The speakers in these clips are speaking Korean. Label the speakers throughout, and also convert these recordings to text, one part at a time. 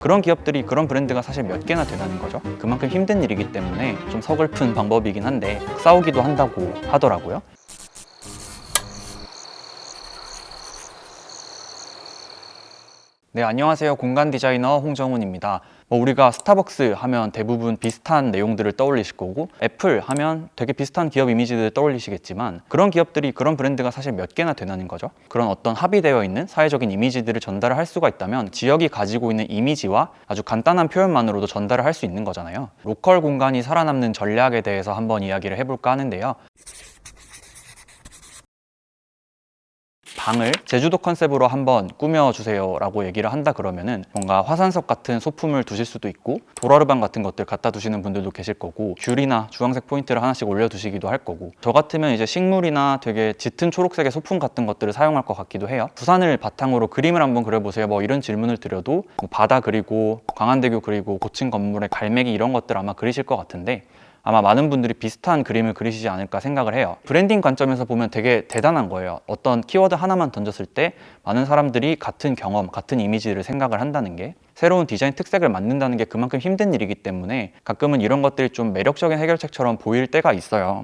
Speaker 1: 그런 기업들이 그런 브랜드가 사실 몇 개나 되는 거죠. 그만큼 힘든 일이기 때문에 좀 서글픈 방법이긴 한데 싸우기도 한다고 하더라고요. 네, 안녕하세요. 공간 디자이너 홍정훈입니다. 우리가 스타벅스 하면 대부분 비슷한 내용들을 떠올리실 거고, 애플 하면 되게 비슷한 기업 이미지들을 떠올리시겠지만, 그런 기업들이 그런 브랜드가 사실 몇 개나 되는 거죠. 그런 어떤 합의되어 있는 사회적인 이미지들을 전달을 할 수가 있다면 지역이 가지고 있는 이미지와 아주 간단한 표현만으로도 전달을 할 수 있는 거잖아요. 로컬 공간이 살아남는 전략에 대해서 한번 이야기를 해볼까 하는데요. 방을 제주도 컨셉으로 한번 꾸며주세요 라고 얘기를 한다 그러면은 뭔가 화산석 같은 소품을 두실 수도 있고, 도라르방 같은 것들 갖다 두시는 분들도 계실 거고, 귤이나 주황색 포인트를 하나씩 올려두시기도 할 거고, 저 같으면 이제 식물이나 되게 짙은 초록색의 소품 같은 것들을 사용할 것 같기도 해요. 부산을 바탕으로 그림을 한번 그려보세요 이런 질문을 드려도 바다 그리고 광안대교 그리고 고층 건물의 갈매기 이런 것들 아마 그리실 것 같은데, 아마 많은 분들이 비슷한 그림을 그리시지 않을까 생각을 해요. 브랜딩 관점에서 보면 되게 대단한 거예요. 어떤 키워드 하나만 던졌을 때 많은 사람들이 같은 경험, 같은 이미지를 생각을 한다는 게, 새로운 디자인 특색을 만든다는 게 그만큼 힘든 일이기 때문에 가끔은 이런 것들이 좀 매력적인 해결책처럼 보일 때가 있어요.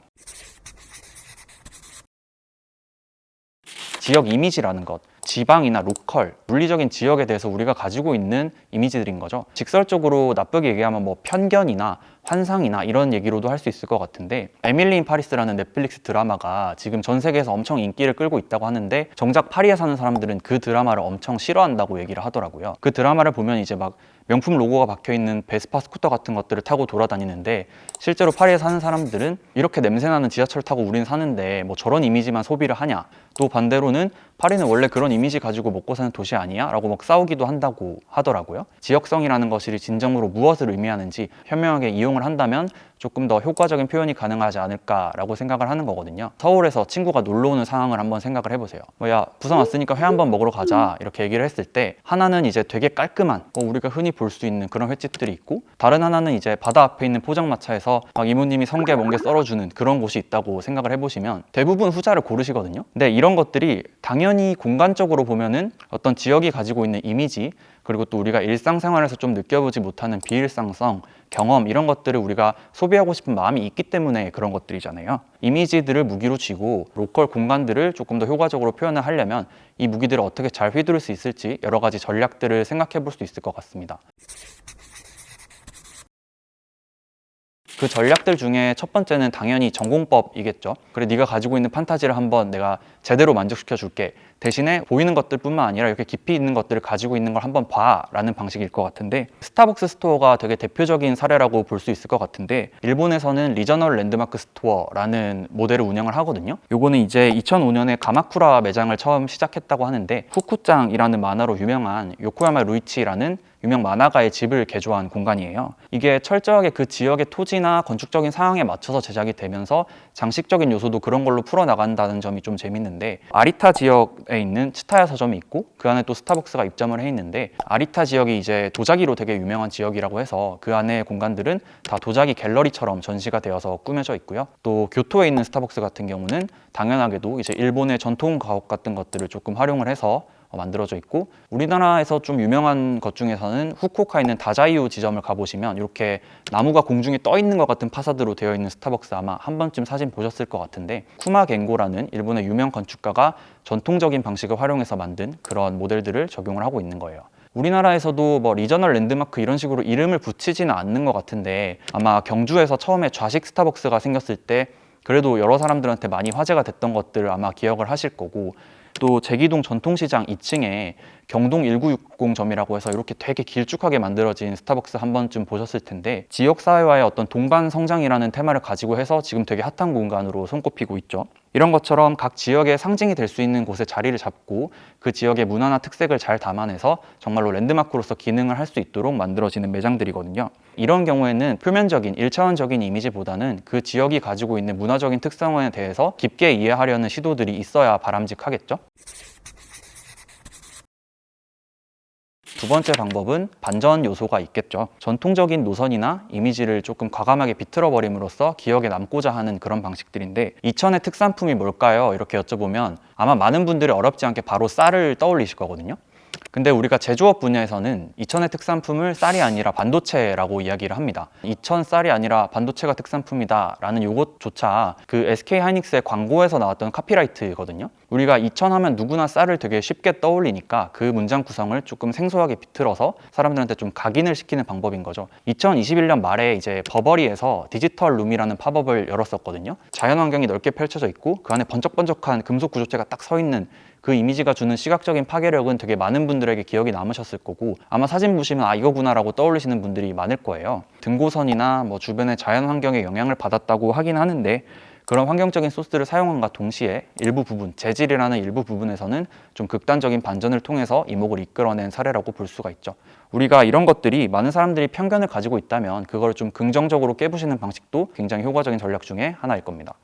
Speaker 1: 지역 이미지라는 것, 지방이나 로컬, 물리적인 지역에 대해서 우리가 가지고 있는 이미지들인 거죠. 직설적으로 나쁘게 얘기하면 편견이나 환상이나 이런 얘기로도 할 수 있을 것 같은데, 에밀리 인 파리스라는 넷플릭스 드라마가 지금 전 세계에서 엄청 인기를 끌고 있다고 하는데, 정작 파리에 사는 사람들은 그 드라마를 엄청 싫어한다고 얘기를 하더라고요. 그 드라마를 보면 이제 명품 로고가 박혀있는 베스파 스쿠터 같은 것들을 타고 돌아다니는데, 실제로 파리에 사는 사람들은 이렇게 냄새나는 지하철 타고 우린 사는데 저런 이미지만 소비를 하냐, 또 반대로는 파리는 원래 그런 이미지 가지고 먹고 사는 도시 아니야? 라고 싸우기도 한다고 하더라고요. 지역성이라는 것이 진정으로 무엇을 의미하는지 현명하게 이용을 한다면 조금 더 효과적인 표현이 가능하지 않을까라고 생각을 하는 거거든요. 서울에서 친구가 놀러 오는 상황을 한번 생각을 해보세요. 야, 부산 왔으니까 회 한번 먹으러 가자 이렇게 얘기를 했을 때, 하나는 이제 되게 깔끔한 우리가 흔히 볼 수 있는 그런 횟집들이 있고, 다른 하나는 이제 바다 앞에 있는 포장마차에서 이모님이 성게 멍게 썰어주는 그런 곳이 있다고 생각을 해보시면 대부분 후자를 고르시거든요. 근데 이런 것들이 당연히 공간적으로 보면은 어떤 지역이 가지고 있는 이미지, 그리고 또 우리가 일상생활에서 좀 느껴보지 못하는 비일상성, 경험 이런 것들을 우리가 소비하고 싶은 마음이 있기 때문에 그런 것들이잖아요. 이미지들을 무기로 쥐고 로컬 공간들을 조금 더 효과적으로 표현을 하려면 이 무기들을 어떻게 잘 휘두를 수 있을지 여러 가지 전략들을 생각해 볼 수 있을 것 같습니다. 그 전략들 중에 첫 번째는 당연히 전공법이겠죠. 그래, 네가 가지고 있는 판타지를 한번 내가 제대로 만족시켜 줄게. 대신에 보이는 것들뿐만 아니라 이렇게 깊이 있는 것들을 가지고 있는 걸 한번 봐 라는 방식일 것 같은데, 스타벅스 스토어가 되게 대표적인 사례라고 볼 수 있을 것 같은데, 일본에서는 리저널 랜드마크 스토어라는 모델을 운영을 하거든요. 요거는 이제 2005년에 가마쿠라 매장을 처음 시작했다고 하는데, 후쿠짱이라는 만화로 유명한 요코야마 루이치라는 유명 만화가의 집을 개조한 공간이에요. 이게 철저하게 그 지역의 토지나 건축적인 상황에 맞춰서 제작이 되면서 장식적인 요소도 그런 걸로 풀어나간다는 점이 좀 재밌는데, 아리타 지역에 있는 츠타야 서점이 있고 그 안에 또 스타벅스가 입점을 해 있는데, 아리타 지역이 이제 도자기로 되게 유명한 지역이라고 해서 그 안에 공간들은 다 도자기 갤러리처럼 전시가 되어서 꾸며져 있고요. 또 교토에 있는 스타벅스 같은 경우는 당연하게도 이제 일본의 전통 가옥 같은 것들을 조금 활용을 해서 만들어져 있고, 우리나라에서 좀 유명한 것 중에서는 후쿠오카에 있는 다자이유 지점을 가보시면 이렇게 나무가 공중에 떠 있는 것 같은 파사드로 되어 있는 스타벅스 아마 한 번쯤 사진 보셨을 것 같은데, 쿠마 겐고라는 일본의 유명 건축가가 전통적인 방식을 활용해서 만든 그런 모델들을 적용을 하고 있는 거예요. 우리나라에서도 리저널 랜드마크 이런 식으로 이름을 붙이지는 않는 것 같은데, 아마 경주에서 처음에 좌식 스타벅스가 생겼을 때 그래도 여러 사람들한테 많이 화제가 됐던 것들을 아마 기억을 하실 거고, 또 제기동 전통시장 2층에 경동 1960점이라고 해서 이렇게 되게 길쭉하게 만들어진 스타벅스 한 번쯤 보셨을 텐데, 지역사회와의 어떤 동반 성장이라는 테마를 가지고 해서 지금 되게 핫한 공간으로 손꼽히고 있죠. 이런 것처럼 각 지역의 상징이 될 수 있는 곳에 자리를 잡고 그 지역의 문화나 특색을 잘 담아내서 정말로 랜드마크로서 기능을 할 수 있도록 만들어지는 매장들이거든요. 이런 경우에는 표면적인 1차원적인 이미지보다는 그 지역이 가지고 있는 문화적인 특성에 대해서 깊게 이해하려는 시도들이 있어야 바람직하겠죠. 두 번째 방법은 반전 요소가 있겠죠. 전통적인 노선이나 이미지를 조금 과감하게 비틀어 버림으로써 기억에 남고자 하는 그런 방식들인데, 이천의 특산품이 뭘까요? 이렇게 여쭤보면 아마 많은 분들이 어렵지 않게 바로 쌀을 떠올리실 거거든요. 근데 우리가 제조업 분야에서는 이천의 특산품을 쌀이 아니라 반도체라고 이야기를 합니다. 이천 쌀이 아니라 반도체가 특산품이다 라는 요것조차 그 SK하이닉스의 광고에서 나왔던 카피라이트거든요. 우리가 이천 하면 누구나 쌀을 되게 쉽게 떠올리니까 그 문장 구성을 조금 생소하게 비틀어서 사람들한테 좀 각인을 시키는 방법인 거죠. 2021년 말에 이제 버버리에서 디지털 룸이라는 팝업을 열었었거든요. 자연환경이 넓게 펼쳐져 있고 그 안에 번쩍번쩍한 금속 구조체가 딱 서 있는 그 이미지가 주는 시각적인 파괴력은 되게 많은 분들에게 기억이 남으셨을 거고, 아마 사진 보시면 아 이거구나 라고 떠올리시는 분들이 많을 거예요. 등고선이나 뭐 주변의 자연환경에 영향을 받았다고 하긴 하는데, 그런 환경적인 소스를 사용함과 동시에 일부 부분, 재질이라는 일부 부분에서는 좀 극단적인 반전을 통해서 이목을 이끌어낸 사례라고 볼 수가 있죠. 우리가 이런 것들이 많은 사람들이 편견을 가지고 있다면 그걸 좀 긍정적으로 깨부시는 방식도 굉장히 효과적인 전략 중에 하나일 겁니다.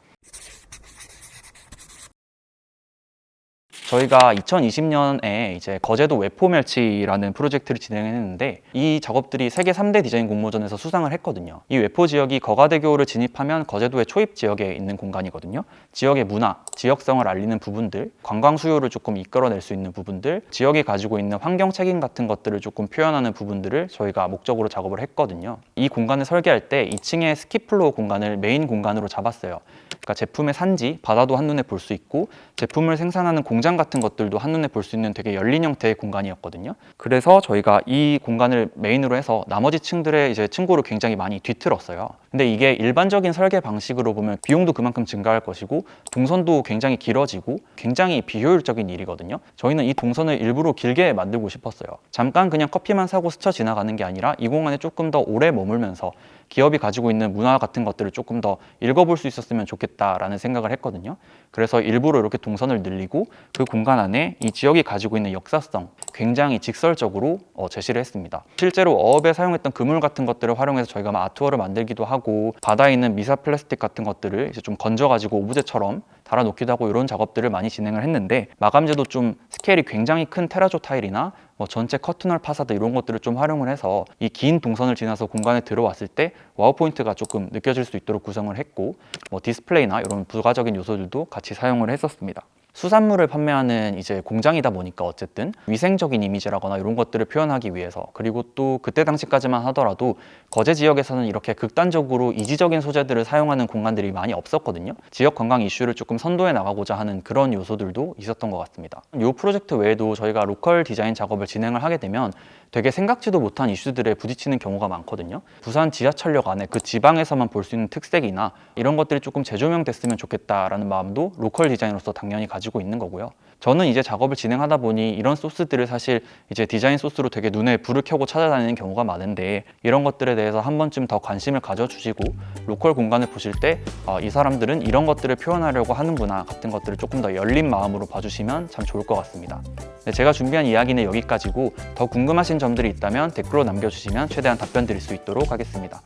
Speaker 1: 저희가 2020년에 이제 거제도 외포멸치라는 프로젝트를 진행했는데, 이 작업들이 세계 3대 디자인 공모전에서 수상을 했거든요. 이 외포 지역이 거가대교를 진입하면 거제도의 초입 지역에 있는 공간이거든요. 지역의 문화, 지역성을 알리는 부분들, 관광 수요를 조금 이끌어낼 수 있는 부분들, 지역이 가지고 있는 환경 책임 같은 것들을 조금 표현하는 부분들을 저희가 목적으로 작업을 했거든요. 이 공간을 설계할 때 2층의 스키플로어 공간을 메인 공간으로 잡았어요. 그러니까 제품의 산지, 바다도 한눈에 볼 수 있고 제품을 생산하는 공장 같은 것들도 한눈에 볼 수 있는 되게 열린 형태의 공간이었거든요. 그래서 저희가 이 공간을 메인으로 해서 나머지 층들의 이제 층고를 굉장히 많이 뒤틀었어요. 근데 이게 일반적인 설계 방식으로 보면 비용도 그만큼 증가할 것이고 동선도 굉장히 길어지고 굉장히 비효율적인 일이거든요. 저희는 이 동선을 일부러 길게 만들고 싶었어요. 잠깐 그냥 커피만 사고 스쳐 지나가는 게 아니라 이 공간에 조금 더 오래 머물면서 기업이 가지고 있는 문화 같은 것들을 조금 더 읽어볼 수 있었으면 좋겠다라는 생각을 했거든요. 그래서 일부러 이렇게 동선을 늘리고 그 공간 안에 이 지역이 가지고 있는 역사성 굉장히 직설적으로 제시를 했습니다. 실제로 어업에 사용했던 그물 같은 것들을 활용해서 저희가 아트월을 만들기도 하고, 바다에 있는 미사 플라스틱 같은 것들을 이제 좀 건져가지고 오브제처럼 달아놓기도 하고, 이런 작업들을 많이 진행을 했는데, 마감재도 좀 스케일이 굉장히 큰 테라조 타일이나 전체 커튼홀 파사드 이런 것들을 좀 활용을 해서 이 긴 동선을 지나서 공간에 들어왔을 때 와우 포인트가 조금 느껴질 수 있도록 구성을 했고, 디스플레이나 이런 부가적인 요소들도 같이 사용을 했었습니다. 수산물을 판매하는 이제 공장이다 보니까 어쨌든 위생적인 이미지라거나 이런 것들을 표현하기 위해서, 그리고 또 그때 당시까지만 하더라도 거제 지역에서는 이렇게 극단적으로 이지적인 소재들을 사용하는 공간들이 많이 없었거든요. 지역 관광 이슈를 조금 선도해 나가고자 하는 그런 요소들도 있었던 것 같습니다. 이 프로젝트 외에도 저희가 로컬 디자인 작업을 진행을 하게 되면 되게 생각지도 못한 이슈들에 부딪히는 경우가 많거든요. 부산 지하철역 안에 그 지방에서만 볼 수 있는 특색이나 이런 것들이 조금 재조명됐으면 좋겠다라는 마음도 로컬 디자이너로서 당연히 가지고 있는 거고요. 저는 이제 작업을 진행하다 보니 이런 소스들을 사실 이제 디자인 소스로 되게 눈에 불을 켜고 찾아다니는 경우가 많은데, 이런 것들에 대해서 한 번쯤 더 관심을 가져주시고 로컬 공간을 보실 때 이 사람들은 이런 것들을 표현하려고 하는구나 같은 것들을 조금 더 열린 마음으로 봐주시면 참 좋을 것 같습니다. 네, 제가 준비한 이야기는 여기까지고, 더 궁금하신 점들이 있다면 댓글로 남겨주시면 최대한 답변 드릴 수 있도록 하겠습니다.